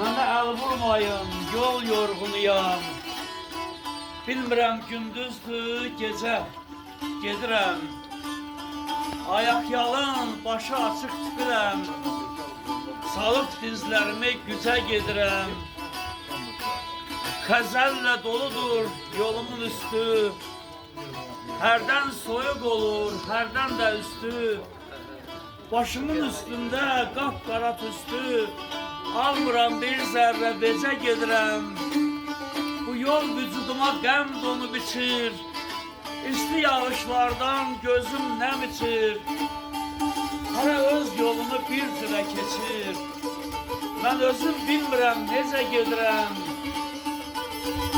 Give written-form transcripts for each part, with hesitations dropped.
Mənə əl vurmayın, yol yorğunuyam. Bilmirəm gündüzdür, gecə gedirəm. Ayaq yalın, başı açıq tüpürəm. Salıb dizlərimi gücə gedirəm. Xəzəllə doludur yolumun üstü. Hərdən soyuq olur, hərdən də üstü. Başımın üstündə qapqara tüstü. Almıram bir zərrə becə gedirəm. Bu yol vücuduma qəm donub içir. İsti yağışlardan gözüm nəm içir. Hələ öz yolumu bir cürə keçir. Mən özüm bilmirəm necə gedirəm.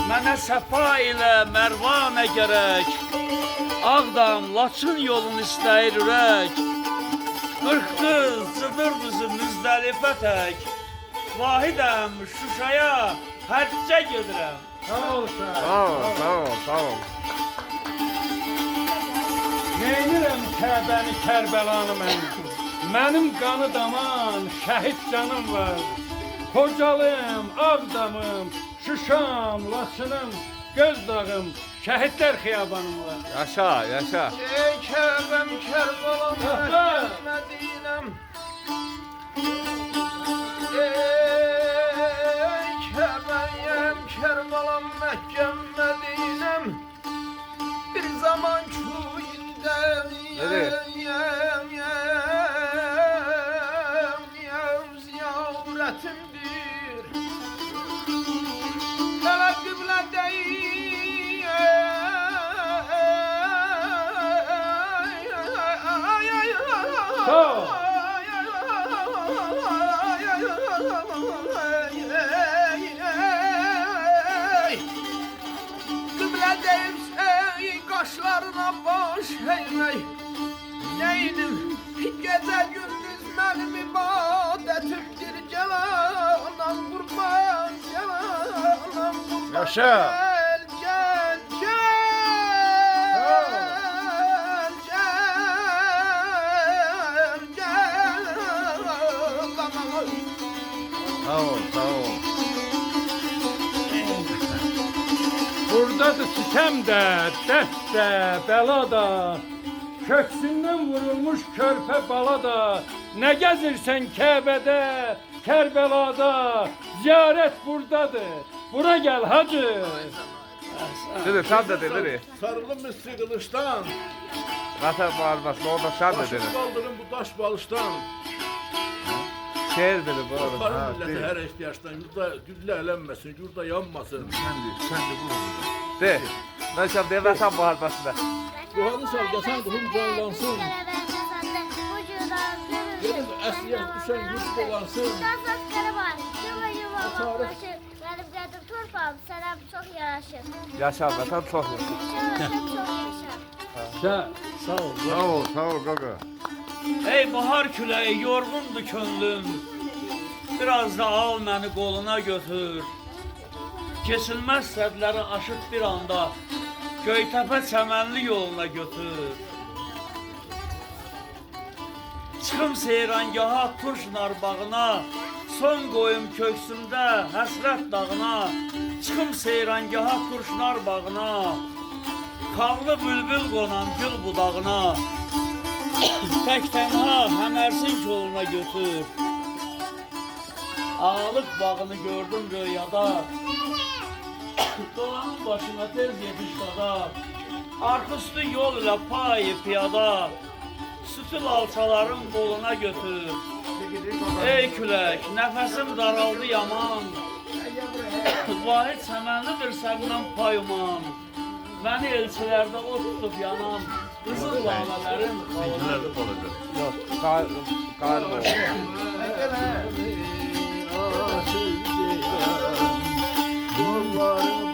Mənə səfa ilə Mərvanə gərək. Ağdam, Laçın yolunu istəyir ürək. Qırxdız, Cıdır düzü Müzdəlifə tək. Vahidəm, Şuşaya həccə gedirəm. Sağ ol sen. Sağ ol, sağ ol, sağ ol. Neynirəm Kəbəni, Kərbəlanı mən? Mənim qanı daman, şəhid canım var. Kocalım, Ağdamım, Şuşam, Laçınım, Gözdağım, şəhidlər xiyabanım var. Yaşa, yaşa. Ey Kəbəm, Kərbalam, Mədinəm. Ey Kəbəyəm, Kərbalam, Məkkəm, Mədinəm. Bir zaman kuyunda ziyaretimdir. Bana kıble değil. Sağ ol. Kıble değil, kaşlarına baş eğmek. Neydim, gece gündüz benim ibadetimdir. Gel anam kurban, gel anam kurban. Yaşa. Gel, gel, gel, gel, gel. Sağ ol, sağ ol. Buradadır sitem de, dert de, bela da. Köksünden vurulmuş körpe bala da. Ne gezirsen Kabe'de, Kerbela'da. Ziyaret buradadır. Bura gel hacı. Dedi, sen de dedi. Sarılın misli kılıçtan, Vatan bağırmasın, orada sen de dedi. başımı kaldırın bu taş balıştan. Şehir dedi bu arada. Kurtarın Ha, milleti değil. her ihtiyaçtan. Yurda güllələnməsin, yurda yanmasın. Sen de. Ben şimdi demesem bağırmasın da. Duanı sal, yasan ruhum canlansın. Gelin əsliyyət düşən yurt dolansın. Selam çok yaraşır. Yaşa, vatan çok yaşa. Çok yaşa. Sen sağ ol. Sağ ol, sağ ol kaka. Ey bahar küləyi, yorğundur könlüm. Biraz da al məni qoluna götür. Kesilməz sədləri aşıb bir anda Göytəpə çəmənli yoluna götür. Çıxım seyrangaha, Turşnar bağına. Son qoyum köksümdə həsrət dağına. Çıxım seyrangaha, Turşnar bağına. Qavlı bülbül qonan gül budağına. Tək tənha həmərsin koluna götür. Ağalık bağını gördüm rüyada. Doğanın başına tez yetiş dada. Arküstü yol ilə payı piyada. Sütül alçaların koluna götür. Ey külək, nəfəsim daraldı yaman. Vahid səmənlidir səndən payıman. Məni elçilərdə o tutub yanan. Qızıl lalələrin qalına götür. Yok, galiba. Yolların